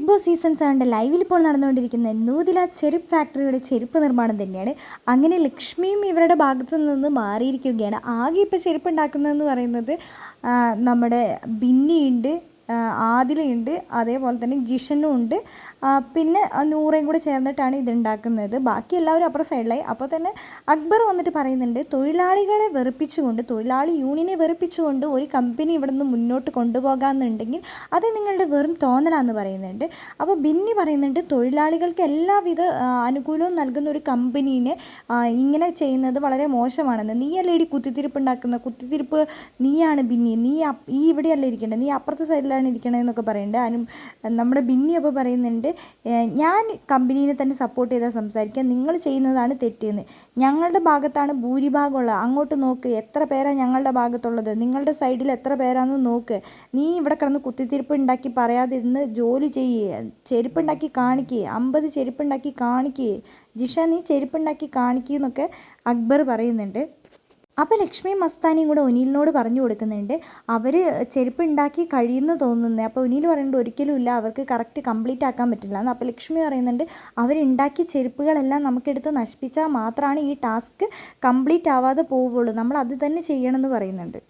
Big boss season 7 ലൈവിൽ ഇപ്പോൾ നടന്നുകൊണ്ടിരിക്കുന്ന നൂതില ചെരുപ്പ് ഫാക്ടറിയുടെ ചെരുപ്പ് നിർമ്മാണം തന്നെയാണ്. അങ്ങനെ ലക്ഷ്മിയും ഇവരുടെ ഭാഗത്തു നിന്ന് മാറിയിരിക്കുകയാണ്. ആകെ ഇപ്പോൾ ചെരുപ്പ് ഉണ്ടാക്കുന്നതെന്ന് പറയുന്നത് നമ്മുടെ ബിന്നിയുണ്ട്, ആദിലയുണ്ട്, അതേപോലെ തന്നെ ജിഷനും ഉണ്ട്, പിന്നെ നൂറയും കൂടെ ചേർന്നിട്ടാണ് ഇതുണ്ടാക്കുന്നത്. ബാക്കി എല്ലാവരും അപ്പുറം സൈഡിലായി. അപ്പോൾ തന്നെ അക്ബർ വന്നിട്ട് പറയുന്നുണ്ട്, തൊഴിലാളികളെ വെറുപ്പിച്ചുകൊണ്ട്, തൊഴിലാളി യൂണിയനെ വെറുപ്പിച്ചുകൊണ്ട് ഒരു കമ്പനി ഇവിടെ നിന്ന് മുന്നോട്ട് കൊണ്ടുപോകാമെന്നുണ്ടെങ്കിൽ അത് നിങ്ങളുടെ വെറും തോന്നലാന്ന് പറയുന്നുണ്ട്. അപ്പോൾ ബിന്നി പറയുന്നുണ്ട്, തൊഴിലാളികൾക്ക് എല്ലാവിധ അനുകൂലവും നൽകുന്ന ഒരു കമ്പനീനെ ഇങ്ങനെ ചെയ്യുന്നത് വളരെ മോശമാണെന്ന്. നീയല്ലേ ഈ കുത്തിത്തിരിപ്പ് ഉണ്ടാക്കുന്ന, കുത്തിത്തിരിപ്പ് നീയാണ് ബിന്നി, ഈ ഇവിടെയല്ല ഇരിക്കേണ്ടത്, നീ അപ്പുറത്തെ സൈഡിലാണ് ഇരിക്കണമെന്നൊക്കെ പറയുന്നുണ്ട്. നമ്മുടെ ബിന്നി അപ്പോൾ പറയുന്നുണ്ട്, ഞാൻ കമ്പനീനെ തന്നെ സപ്പോർട്ട് ചെയ്താൽ സംസാരിക്കുക, നിങ്ങൾ ചെയ്യുന്നതാണ് തെറ്റെന്ന്. ഞങ്ങളുടെ ഭാഗത്താണ് ഭൂരിഭാഗമുള്ളത്, അങ്ങോട്ട് നോക്ക്, എത്ര പേരാണ് ഞങ്ങളുടെ ഭാഗത്തുള്ളത്, നിങ്ങളുടെ സൈഡിൽ എത്ര പേരാണെന്ന് നോക്ക്. നീ ഇവിടെ കിടന്ന് കുത്തിത്തിരിപ്പ് ഉണ്ടാക്കി പറയാതിരുന്ന് ജോലി ചെയ്യുക, ചെരുപ്പുണ്ടാക്കി കാണിക്കുക, 50 ചെരുപ്പുണ്ടാക്കി കാണിക്കുക, ജിഷ നീ ചെരുപ്പുണ്ടാക്കി കാണിക്കുക എന്നൊക്കെ അക്ബർ പറയുന്നുണ്ട്. അപ്പോൾ ലക്ഷ്മിയും മസ്താനിയും കൂടെ ഒനീലിനോട് പറഞ്ഞു കൊടുക്കുന്നുണ്ട്, അവർ ചെരുപ്പ് ഉണ്ടാക്കി കഴിയുമെന്ന് തോന്നുന്നത്. അപ്പോൾ ഒനീൽ പറയുന്നുണ്ട്, ഒരിക്കലും ഇല്ല, അവർക്ക് കറക്റ്റ് കംപ്ലീറ്റ് ആക്കാൻ പറ്റില്ല എന്ന്. അപ്പോൾ ലക്ഷ്മി പറയുന്നുണ്ട്, അവരുണ്ടാക്കിയ ചെരുപ്പുകളെല്ലാം നമുക്കെടുത്ത് നശിപ്പിച്ചാൽ മാത്രമാണ് ഈ ടാസ്ക് കംപ്ലീറ്റ് ആവാതെ പോവുള്ളൂ, നമ്മൾ അത് തന്നെ ചെയ്യണമെന്ന് പറയുന്നുണ്ട്.